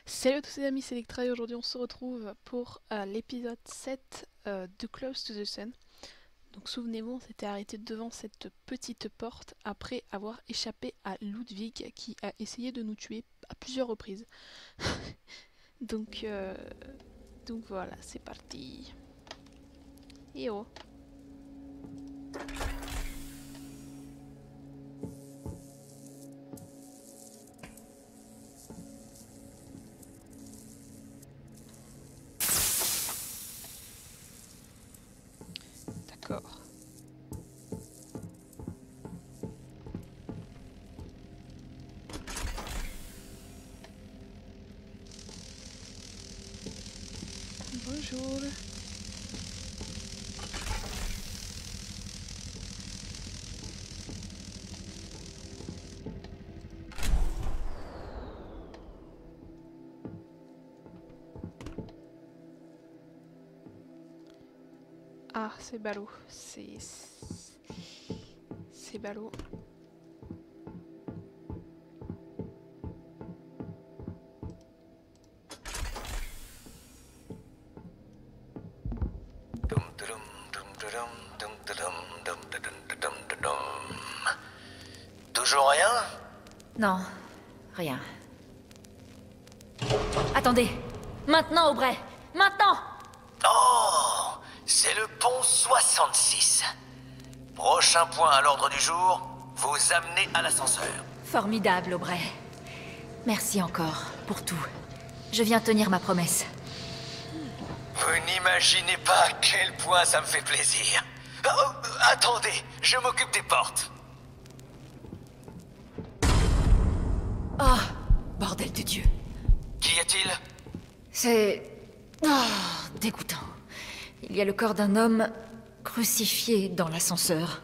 Salut à tous les amis, c'est Electra et aujourd'hui on se retrouve pour l'épisode 7 de Close to the Sun. Donc souvenez-vous, on s'était arrêté devant cette petite porte après avoir échappé à Ludwig qui a essayé de nous tuer à plusieurs reprises. donc, euh, donc voilà, c'est parti. Et oh. D'accord. Bonjour. Ah, c'est ballot. C'est ballot. Toujours rien? Non, rien. Attendez! Maintenant, Aubrey! Maintenant! Oh, c'est le pont 66. Prochain point à l'ordre du jour, vous amenez à l'ascenseur. Formidable, Aubrey. Merci encore pour tout. Je viens tenir ma promesse. Vous n'imaginez pas à quel point ça me fait plaisir. Oh, attendez, je m'occupe des portes. Oh, bordel de Dieu. Qu'y a-t-il? C'est... Oh, dégoûtant. Il y a le corps d'un homme crucifié dans l'ascenseur.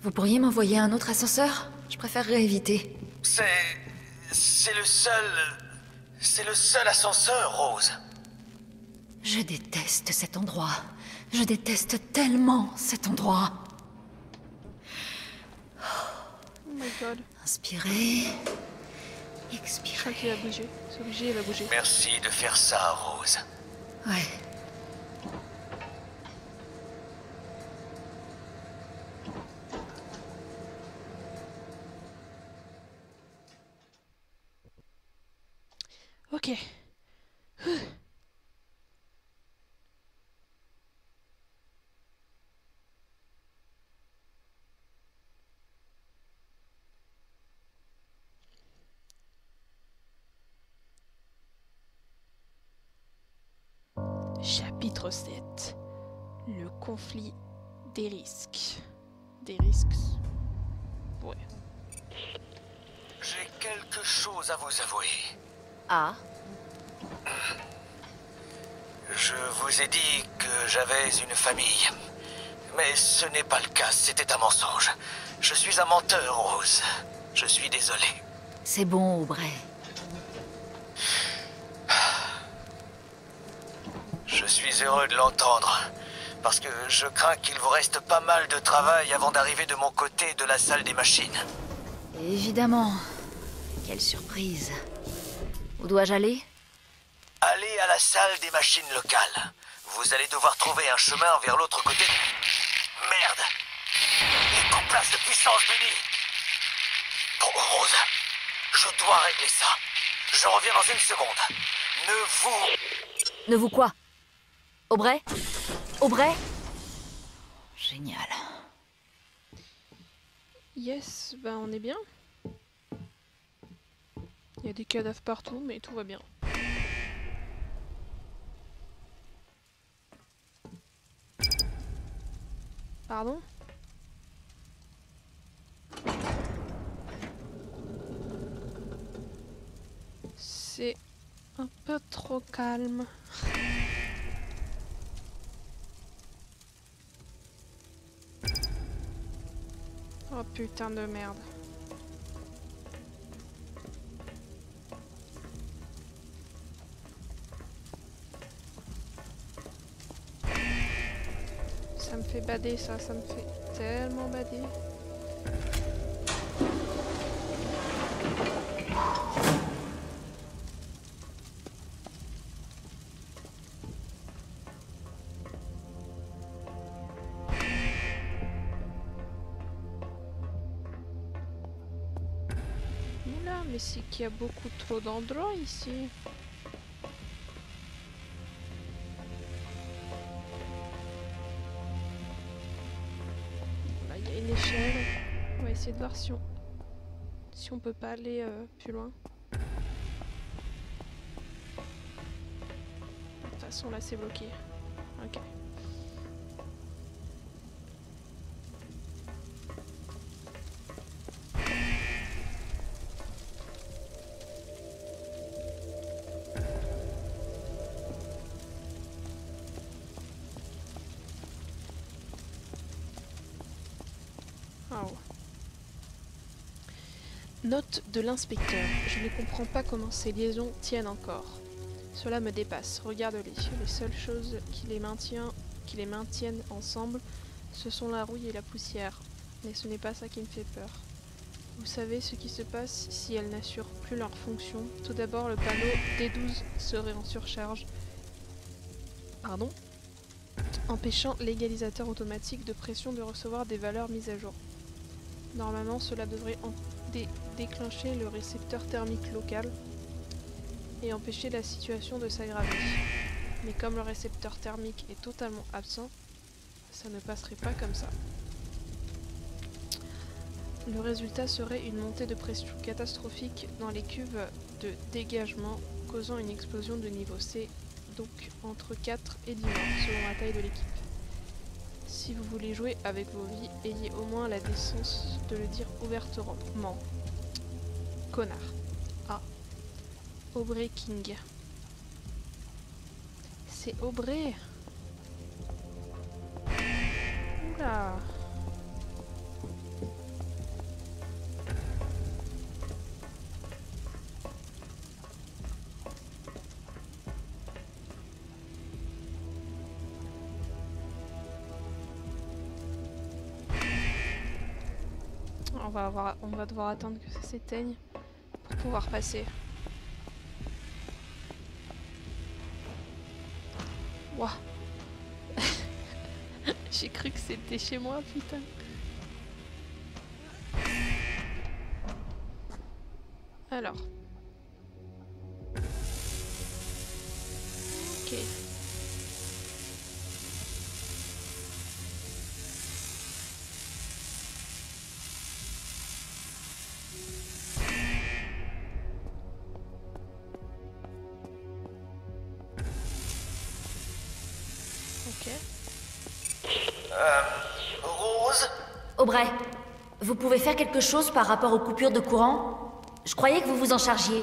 Vous pourriez m'envoyer un autre ascenseur? Je préférerais éviter. C'est le seul... C'est le seul ascenseur, Rose. Je déteste cet endroit. Je déteste tellement cet endroit. Oh my god. Inspirez. Je crois Expirez. qu'il va bouger. C'est obligé, il va bouger. Merci de faire ça, Rose. Ouais. Ok. Chapitre 7. Le conflit des risques. Des risques. Ouais. J'ai quelque chose à vous avouer. Ah. Je vous ai dit que j'avais une famille. Mais ce n'est pas le cas, c'était un mensonge. Je suis un menteur, Rose. Je suis désolé. C'est bon, Aubrey. Je suis heureux de l'entendre. Parce que je crains qu'il vous reste pas mal de travail avant d'arriver de mon côté de la salle des machines. Évidemment. Quelle surprise. Où dois-je aller? Allez à la salle des machines locales. Vous allez devoir trouver un chemin vers l'autre côté. Merde! Les couplages de puissance Billy! Bon, Rose, je dois régler ça. Je reviens dans une seconde. Ne vous quoi? Aubrey? Aubrey? Génial. Yes, ben on est bien. Il y a des cadavres partout, mais tout va bien. Pardon? C'est un peu trop calme. Oh putain de merde. Ça me fait bader ça me fait tellement bader. Mais c'est qu'il y a beaucoup trop d'endroits ici. Là, il y a une échelle. On va essayer de voir si on peut pas aller plus loin. De toute façon, là, c'est bloqué. Ok. Oh. Note de l'inspecteur. Je ne comprends pas comment ces liaisons tiennent encore. Cela me dépasse. Regarde-les. Les seules choses qui les maintiennent ensemble, ce sont la rouille et la poussière. Mais ce n'est pas ça qui me fait peur. Vous savez ce qui se passe si elles n'assurent plus leur fonction. Tout d'abord, le panneau D12 serait en surcharge. Pardon ? Empêchant l'égalisateur automatique de pression de recevoir des valeurs mises à jour. Normalement, cela devrait déclencher le récepteur thermique local et empêcher la situation de s'aggraver. Mais comme le récepteur thermique est totalement absent, ça ne passerait pas comme ça. Le résultat serait une montée de pression catastrophique dans les cuves de dégagement, causant une explosion de niveau C, donc entre 4 et 10 morts, selon la taille de l'équipe. Si vous voulez jouer avec vos vies, ayez au moins la décence de le dire ouvertement. Connard. Ah. Aubrey King. C'est Aubrey. Oula. On va devoir attendre que ça s'éteigne pour pouvoir passer. Wouah. J'ai cru que c'était chez moi, putain. Alors. Ok. Rose? Aubrey, vous pouvez faire quelque chose par rapport aux coupures de courant? Je croyais que vous vous en chargiez.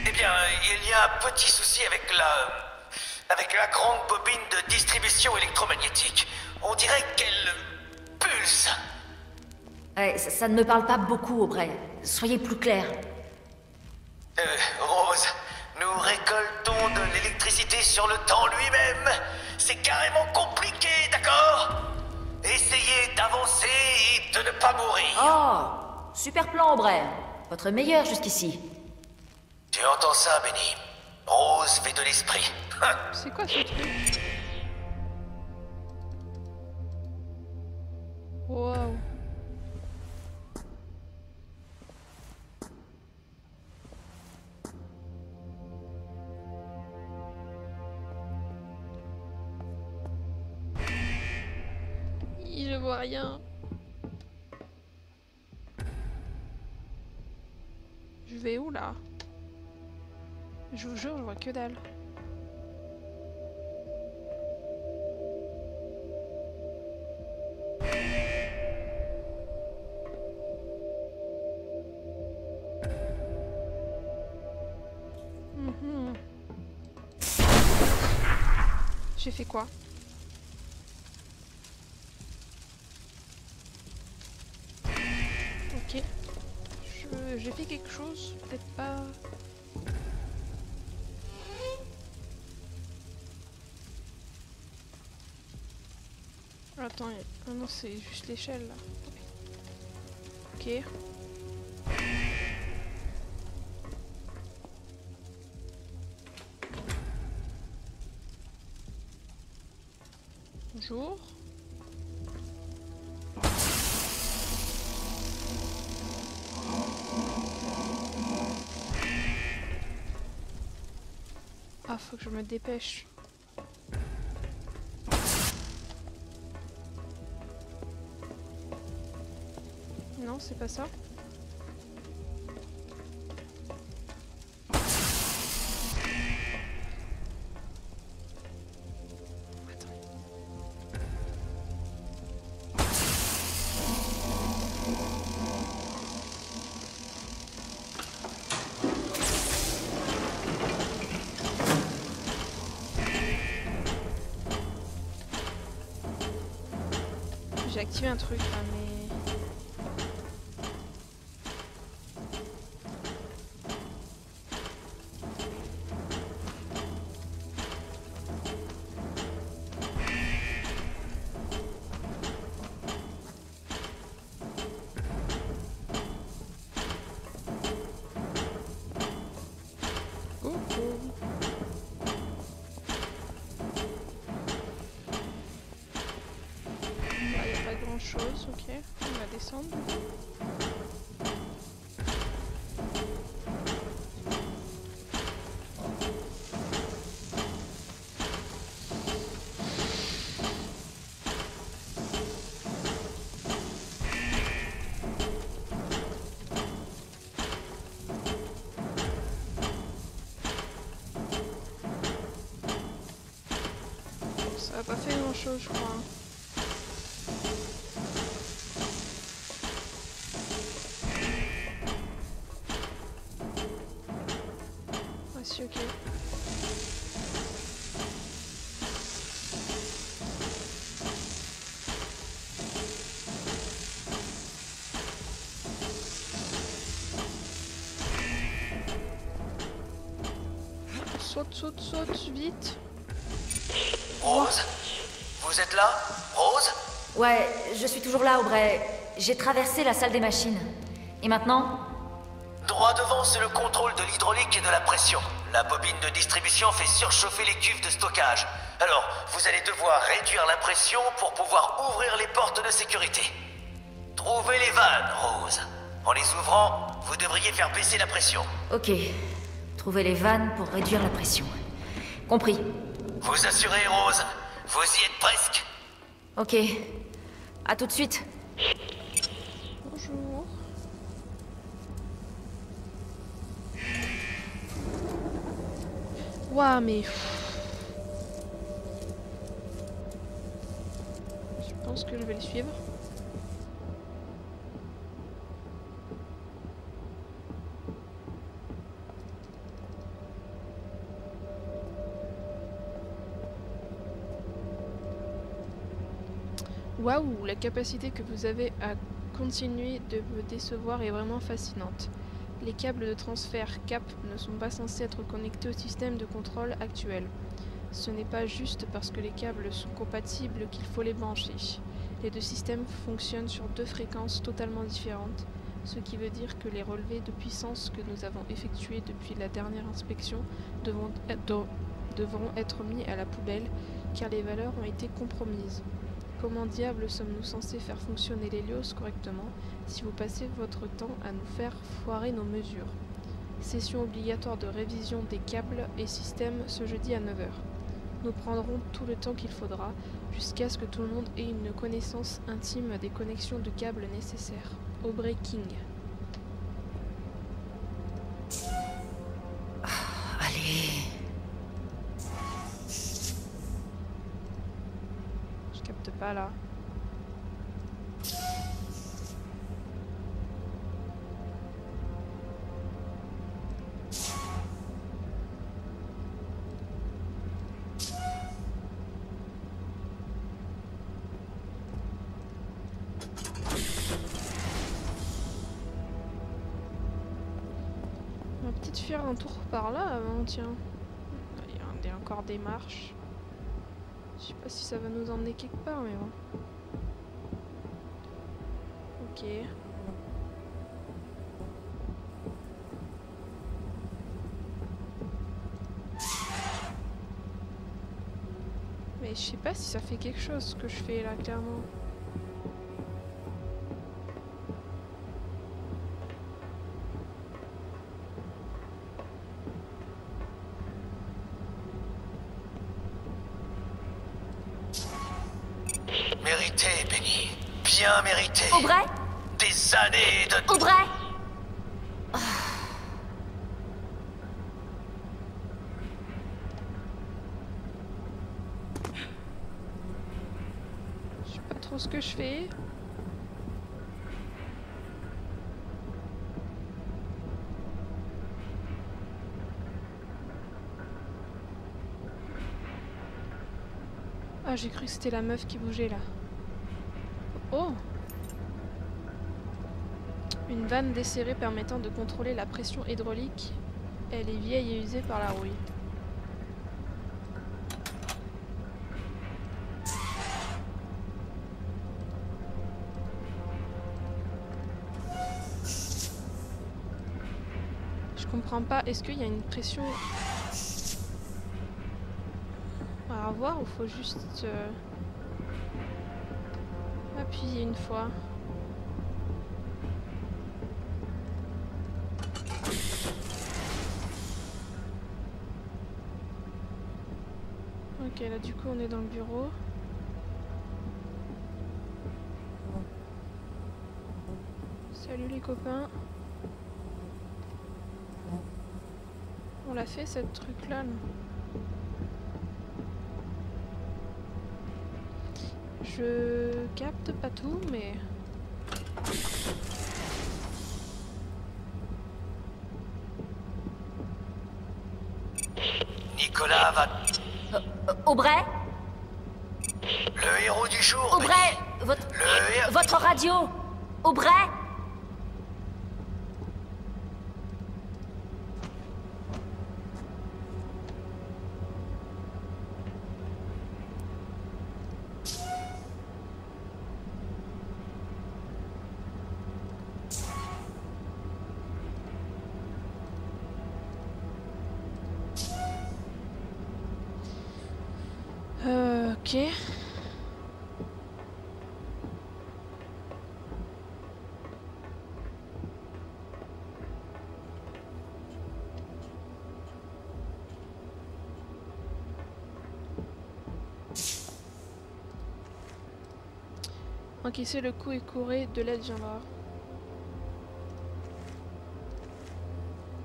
Eh bien, il y a un petit souci avec la grande bobine de distribution électromagnétique. On dirait qu'elle pulse. Ça ne me parle pas beaucoup, Aubrey. Soyez plus clair. Rose, nous récoltons de l'électricité sur le temps lui-même. C'est carrément compliqué, d'accord? Essayez d'avancer et de ne pas mourir. Oh, super plan, Aubrey. Votre meilleur jusqu'ici. Tu entends ça, Benny? Rose fait de l'esprit. C'est quoi ce truc? Wow. Je vois rien. Je vais où là? Je vous jure, je vois que dalle. J'ai fait quoi? Ok. J'ai fait quelque chose, peut-être pas... Attends, ah non, c'est juste l'échelle là. Ok. Bonjour. Ah, faut que je me dépêche. Non, c'est pas ça. J'ai activé un truc là, mais... Oh, oh. Bah, y a pas grand chose, ok. On va descendre. Ça a pas fait grand chose, je crois. Ah si, ok. Saute, saute, saute, vite. Rose? Vous êtes là? Rose? Ouais, je suis toujours là, Aubrey. J'ai traversé la salle des machines. Et maintenant? Droit devant, c'est le contrôle de l'hydraulique et de la pression. La bobine de distribution fait surchauffer les cuves de stockage. Alors, vous allez devoir réduire la pression pour pouvoir ouvrir les portes de sécurité. Trouvez les vannes, Rose. En les ouvrant, vous devriez faire baisser la pression. Ok. Trouver les vannes pour réduire la pression. Compris. Vous assurez, Rose? Vous y êtes presque? Ok. À tout de suite. Bonjour. Ouah, mais... Je pense que je vais le suivre. Waouh, la capacité que vous avez à continuer de me décevoir est vraiment fascinante. Les câbles de transfert CAP ne sont pas censés être connectés au système de contrôle actuel. Ce n'est pas juste parce que les câbles sont compatibles qu'il faut les brancher. Les deux systèmes fonctionnent sur deux fréquences totalement différentes, ce qui veut dire que les relevés de puissance que nous avons effectués depuis la dernière inspection devront être mis à la poubelle car les valeurs ont été compromises. Comment diable sommes-nous censés faire fonctionner l'Hélios correctement si vous passez votre temps à nous faire foirer nos mesures? Session obligatoire de révision des câbles et systèmes ce jeudi à 9 h. Nous prendrons tout le temps qu'il faudra jusqu'à ce que tout le monde ait une connaissance intime des connexions de câbles nécessaires. Aubrey King. Allez. Je capte pas là. On va peut-être faire un tour par là avant, tiens. Il y a encore des marches. Je sais pas si ça va nous emmener quelque part, mais bon. Ok. Mais je sais pas si ça fait quelque chose ce que je fais là, clairement. bien mérité. Aubrey? Des années de... Aubrey? Je sais pas trop ce que je fais. Ah, j'ai cru que c'était la meuf qui bougeait là. Oh! Une vanne desserrée permettant de contrôler la pression hydraulique. Elle est vieille et usée par la rouille. Je comprends pas, est-ce qu'il y a une pression à avoir ou faut juste appuyer une fois? Ok, là du coup on est dans le bureau. Salut les copains. On l'a fait cette truc là, non? Je capte pas tout, mais... Nicolas va... Aubrey? Le héros du jour, Aubrey! Benny. Votre radio! Aubrey! Ok. Encaisser le coup et courir, de l'aide viendra.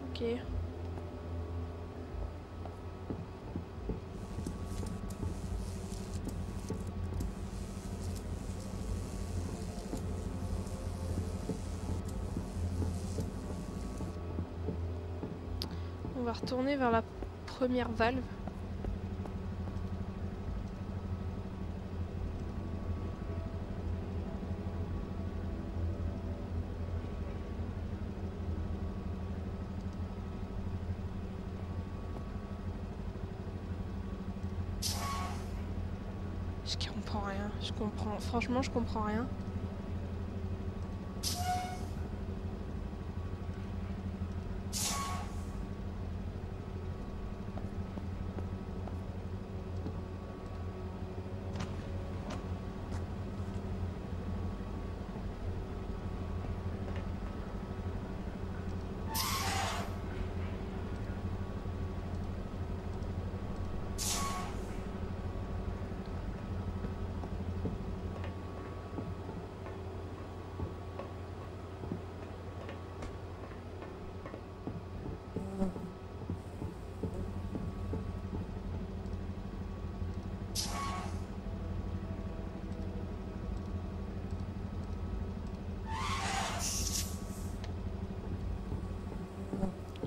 Ok. On va retourner vers la première valve. Je comprends rien. Franchement, je comprends rien.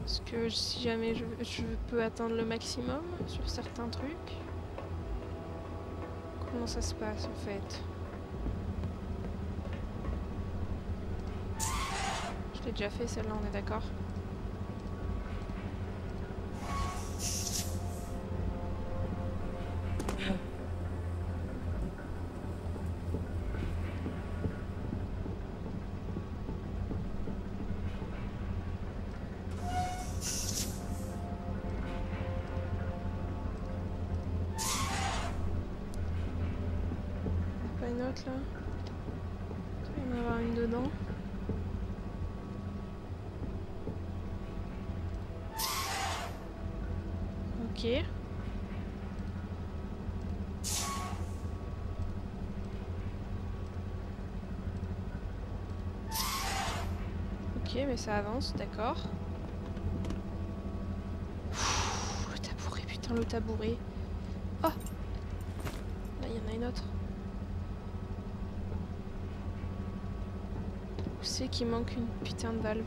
Est-ce que si jamais je peux atteindre le maximum sur certains trucs? Comment ça se passe en fait? Je l'ai déjà fait celle-là, on est d'accord? Pas une autre là? Il va y en avoir une dedans. Ok. mais ça avance, d'accord. Le tabouret, putain, le tabouret. Oh! Là, il y en a une autre. Où c'est qu'il manque une putain de valve?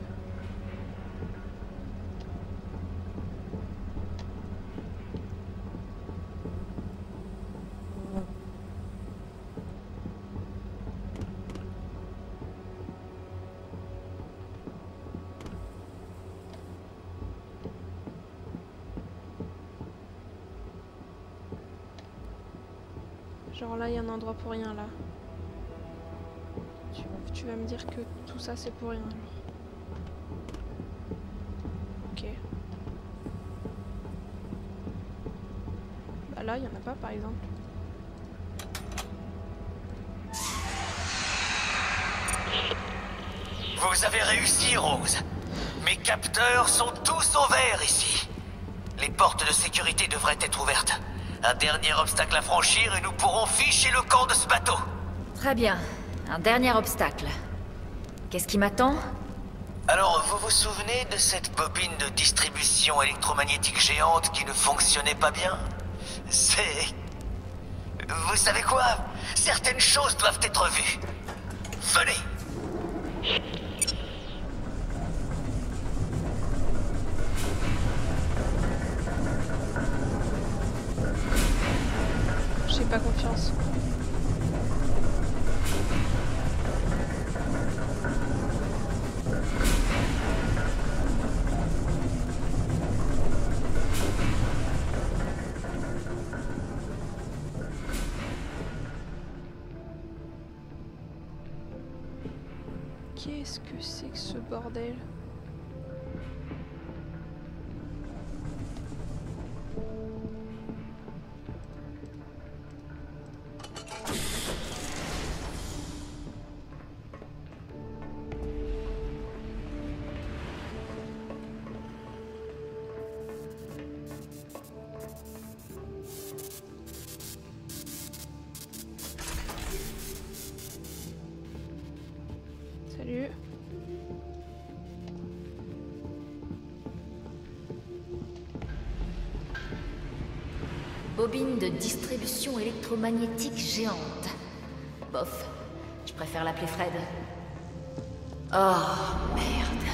Genre là, il y a un endroit pour rien, là. Tu vas me dire que tout ça, c'est pour rien, alors. Ok. Bah là, il y en a pas, par exemple. Vous avez réussi, Rose. Mes capteurs sont tous au vert ici. Les portes de sécurité devraient être ouvertes. Un dernier obstacle à franchir et nous pourrons ficher le camp de ce bateau. Très bien. Un dernier obstacle. Qu'est-ce qui m'attend? Alors, vous vous souvenez de cette bobine de distribution électromagnétique géante qui ne fonctionnait pas bien? C'est... Vous savez quoi? Certaines choses doivent être vues. Venez! J'ai pas confiance. Qu'est-ce que c'est que ce bordel? Salut. Bobine de distribution électromagnétique géante. Bof. Je préfère l'appeler Fred. Oh, merde.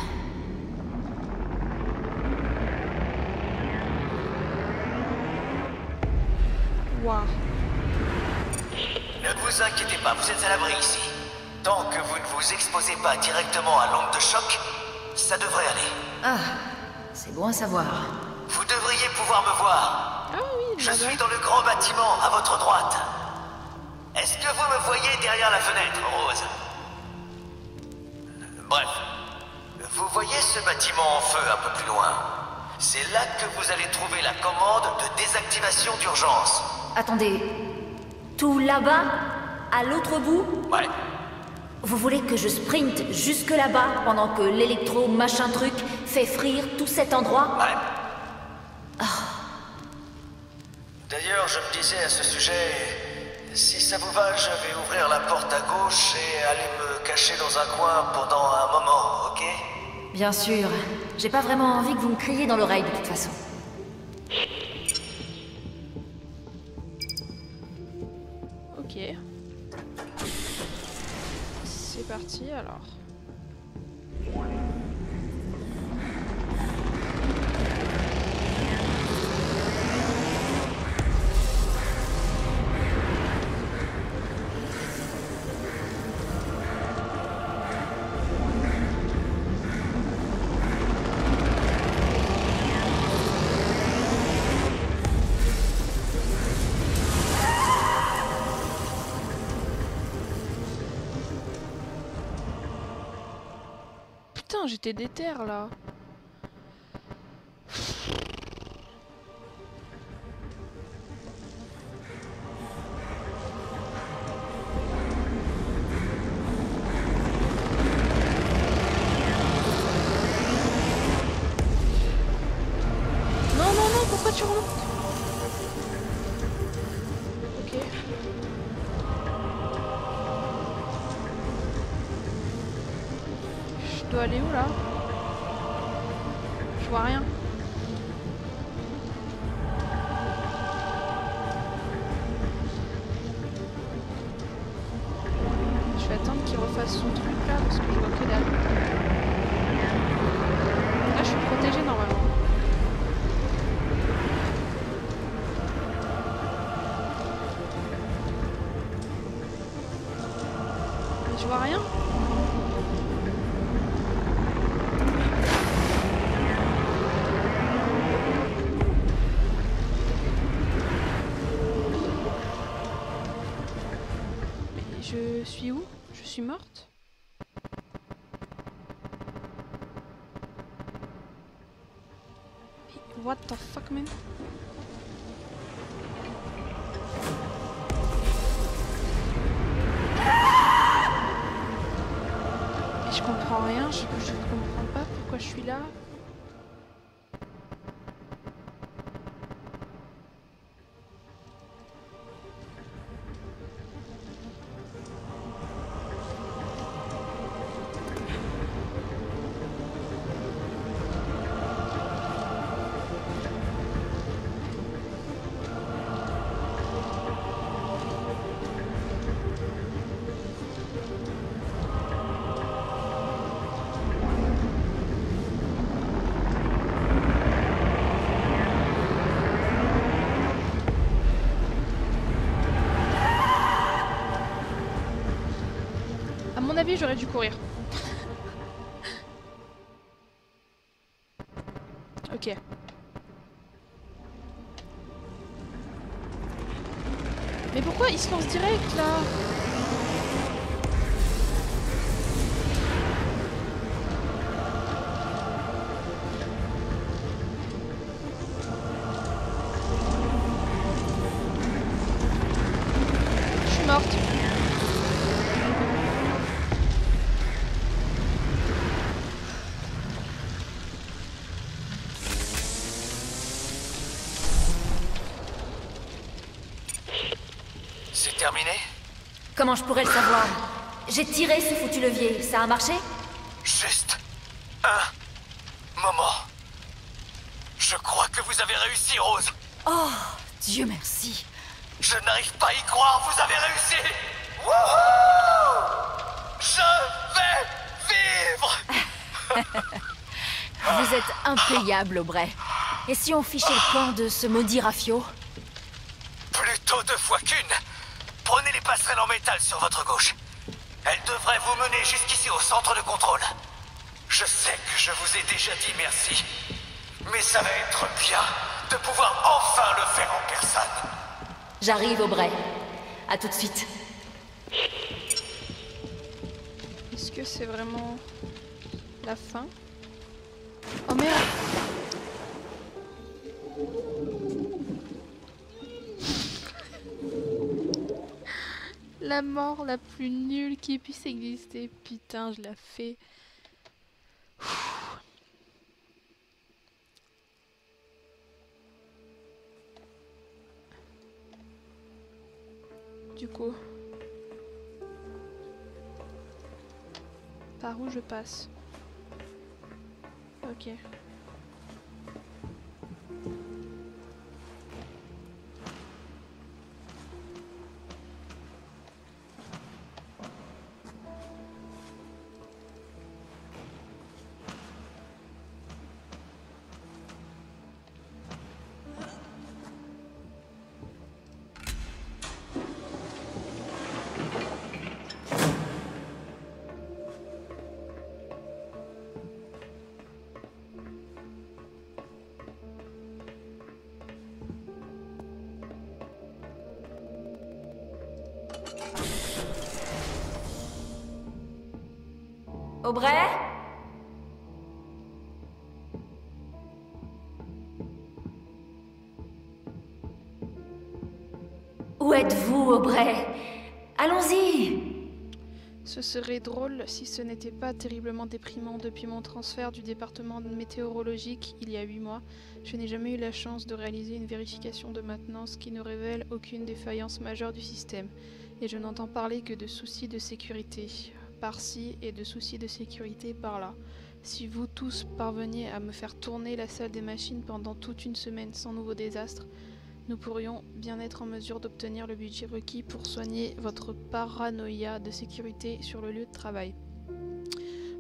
Waouh. Ne vous inquiétez pas, vous êtes à l'abri ici. Tant que vous ne vous exposez pas directement à l'onde de choc, ça devrait aller. Ah, c'est bon à savoir. Vous devriez pouvoir me voir. Ah oui, Je là-bas. suis dans le grand bâtiment, à votre droite. Est-ce que vous me voyez derrière la fenêtre, Rose? Bref. Vous voyez ce bâtiment en feu un peu plus loin? C'est là que vous allez trouver la commande de désactivation d'urgence. Attendez. Tout là-bas? À l'autre bout? Ouais. Vous voulez que je sprinte jusque là-bas pendant que l'électro machin truc fait frire tout cet endroit? Ouais. D'ailleurs, je me disais à ce sujet, si ça vous va, je vais ouvrir la porte à gauche et aller me cacher dans un coin pendant un moment, ok? Bien sûr. J'ai pas vraiment envie que vous me criez dans l'oreille de toute façon. Ok. C'est parti alors. Putain, j'étais déter là. Non, non, non, pourquoi tu remontes? Ok. Je dois aller où là? Je vois rien. Je vais attendre qu'il refasse son truc là parce que je vois que dalle. Là je suis protégée normalement. Mais je vois rien. Mais je suis où? Je suis morte? What the fuck, man? Et je comprends rien, je comprends pas pourquoi je suis là. À mon avis, j'aurais dû courir. Ok. Mais pourquoi il se lance direct là? Je suis morte. C'est terminé? Comment je pourrais le savoir? J'ai tiré ce foutu levier, ça a marché? Juste un moment. Je crois que vous avez réussi, Rose. Oh, Dieu merci. Je n'arrive pas à y croire, vous avez réussi. Wouhou! Je vais vivre. Vous êtes impayable, Aubrey. Et si on fichait le camp de ce maudit Rafio? Plutôt 2 fois qu'une. Prenez les passerelles en métal sur votre gauche. Elles devraient vous mener jusqu'ici au centre de contrôle. Je sais que je vous ai déjà dit merci, mais ça va être bien de pouvoir enfin le faire en personne. J'arrive, Aubrey. À tout de suite. Est-ce que c'est vraiment la fin? Oh merde! La mort la plus nulle qui puisse exister. Putain, je la fais. Du coup, par où je passe? Ok. Aubrey? Où êtes-vous, Aubrey? Allons-y! Ce serait drôle si ce n'était pas terriblement déprimant. Depuis mon transfert du département météorologique il y a 8 mois, je n'ai jamais eu la chance de réaliser une vérification de maintenance qui ne révèle aucune défaillance majeure du système. Et je n'entends parler que de soucis de sécurité par-ci et de soucis de sécurité par-là. Si vous tous parveniez à me faire tourner la salle des machines pendant toute une semaine sans nouveau désastre, nous pourrions bien être en mesure d'obtenir le budget requis pour soigner votre paranoïa de sécurité sur le lieu de travail.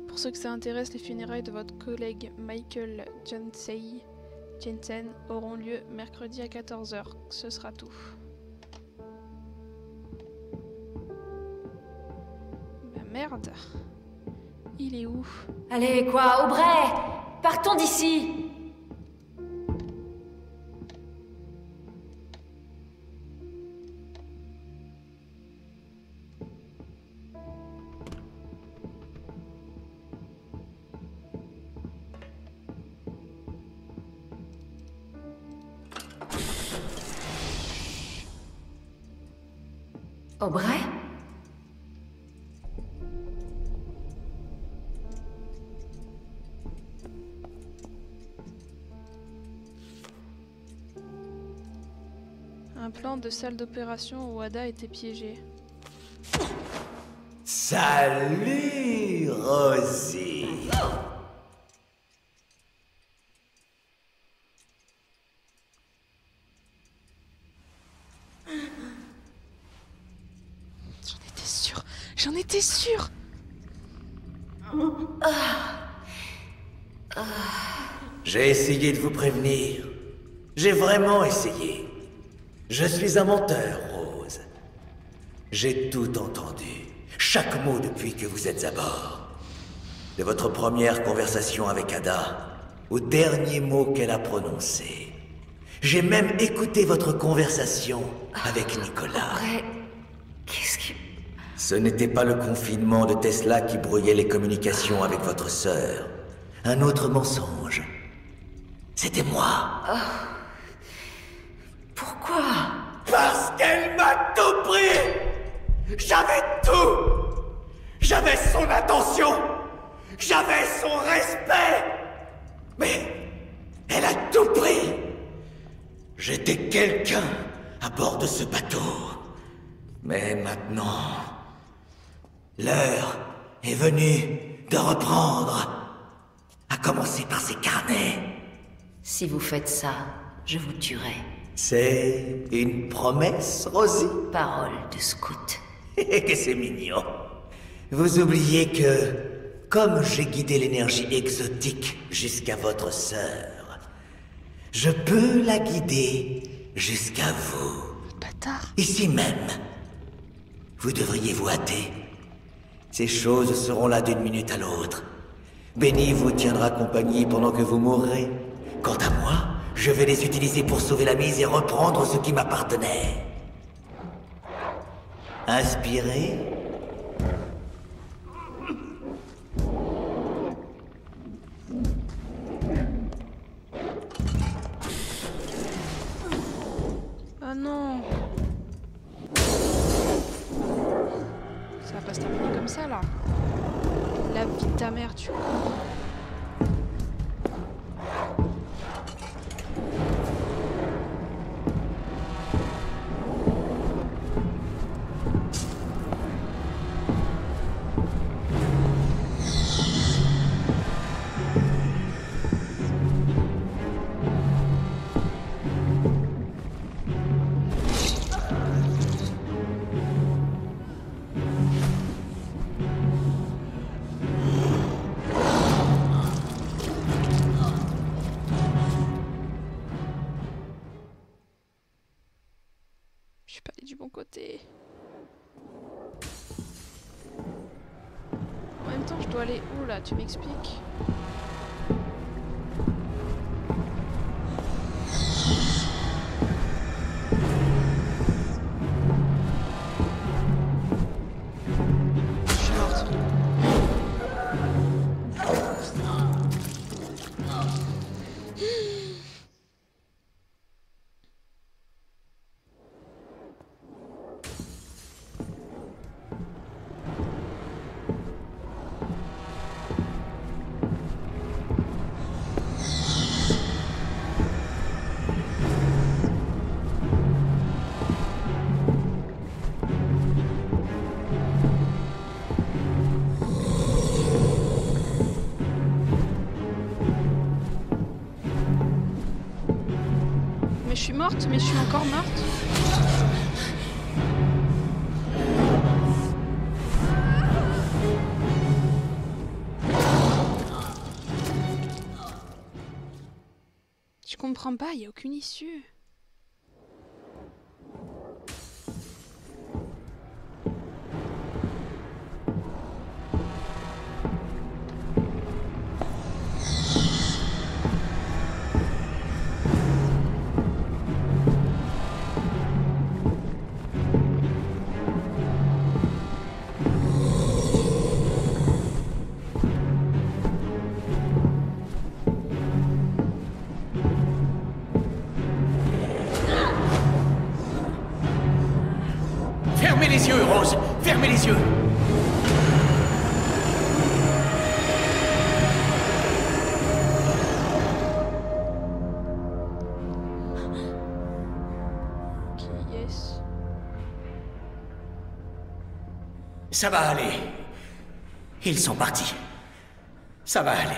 Pour ceux que ça intéresse, les funérailles de votre collègue Michael Jensen auront lieu mercredi à 14h. Ce sera tout. Bah merde. Il est où? Allez, quoi, Aubrey! Partons d'ici! Aubrey? Un plan de salle d'opération où Ada était piégée. Salut, Rosie. J'en étais sûre. J'ai essayé de vous prévenir. J'ai vraiment essayé. Je suis un menteur, Rose. J'ai tout entendu. Chaque mot depuis que vous êtes à bord. De votre première conversation avec Ada, au dernier mot qu'elle a prononcé. J'ai même écouté votre conversation avec Nicolas. Aubrey, qu'est-ce que... Ce n'était pas le confinement de Tesla qui brouillait les communications avec votre sœur. Un autre mensonge. C'était moi. Pourquoi? Parce qu'elle m'a tout pris. J'avais tout. J'avais son attention. J'avais son respect. Mais elle a tout pris. J'étais quelqu'un à bord de ce bateau. Mais maintenant, l'heure est venue de reprendre. À commencer par ces carnets. Si vous faites ça, je vous tuerai. C'est une promesse, Rosie? Parole de scout. Que c'est mignon. Vous oubliez que, comme j'ai guidé l'énergie exotique jusqu'à votre sœur, je peux la guider jusqu'à vous. Bâtard. Ici même. Vous devriez vous hâter. Ces choses seront là d'une minute à l'autre. Benny vous tiendra compagnie pendant que vous mourrez. Quant à moi, je vais les utiliser pour sauver la mise et reprendre ce qui m'appartenait. Inspirez. Ah non. Ça va pas se terminer comme ça là. La vie de ta mère, tu vois. Je suis pas allée du bon côté. En même temps, je dois aller où là? Tu m'expliques? Je suis morte. morte, mais je suis encore morte. Je comprends pas, il n'y a aucune issue. Fermez les yeux, Rose! Fermez les yeux! Qui est-ce? Ça va aller. Ils sont partis. Ça va aller.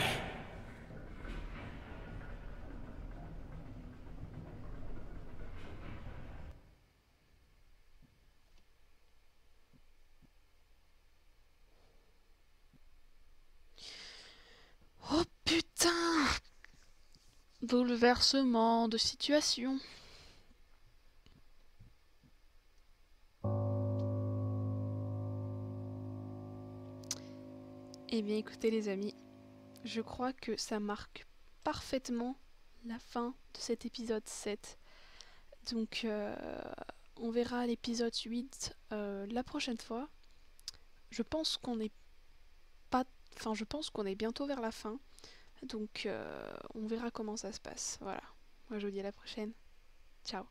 Oh putain! Bouleversement de situation. Eh bien écoutez les amis, je crois que ça marque parfaitement la fin de cet épisode 7. Donc on verra l'épisode 8 la prochaine fois. Je pense qu'on est pas... Enfin je pense qu'on est bientôt vers la fin. Donc on verra comment ça se passe. Voilà. Moi je vous dis à la prochaine. Ciao.